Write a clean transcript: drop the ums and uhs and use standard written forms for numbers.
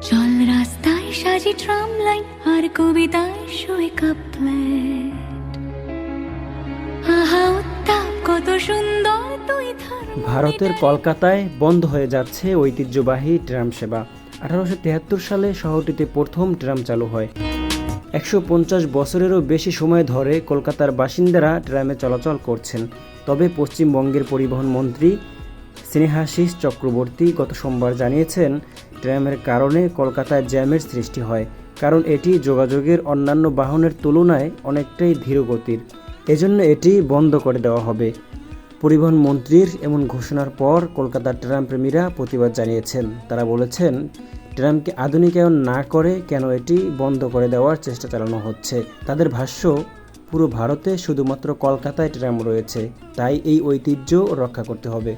চল রাস্তায় সাজি ট্রাম লাইন আর কবিতায় শুয়ে কাপলেট, আহা উত্তাপ কত সুন্দর তুই ভারতের কলকাতায় বন্ধ হয়ে যাচ্ছে ঐতিহ্যবাহী ট্রাম সেবা। 1873 সালে শহরটিতে প্রথম ট্রাম চালু হয়। 150 বছরেরও বেশি সময় ধরে কলকাতার বাসিন্দারা ট্রামে চলাচল করছেন। তবে পশ্চিমবঙ্গের পরিবহন মন্ত্রী স্নেহাশিস চক্রবর্তী গত সোমবার জানিয়েছেন, ট্রামের কারণে কলকাতায় জ্যামের সৃষ্টি হয়, কারণ এটি যোগাযোগের অন্যান্য বাহনের তুলনায় অনেকটাই ধীরগতির। এজন্য এটি বন্ধ করে দেওয়া হবে। পরিবহন মন্ত্রীর এমন ঘোষণার পর কলকাতার ট্রাম প্রেমীরা প্রতিবাদ জানিয়েছেন। তারা বলেছেন, ট্রামকে আধুনিকায়ন না করে কেন এটি বন্ধ করে দেওয়ার চেষ্টা চালানো হচ্ছে। তাদের ভাষ্য, পুরো ভারতে শুধুমাত্র কলকাতায় ট্রাম রয়েছে, তাই এই ঐতিহ্য রক্ষা করতে হবে।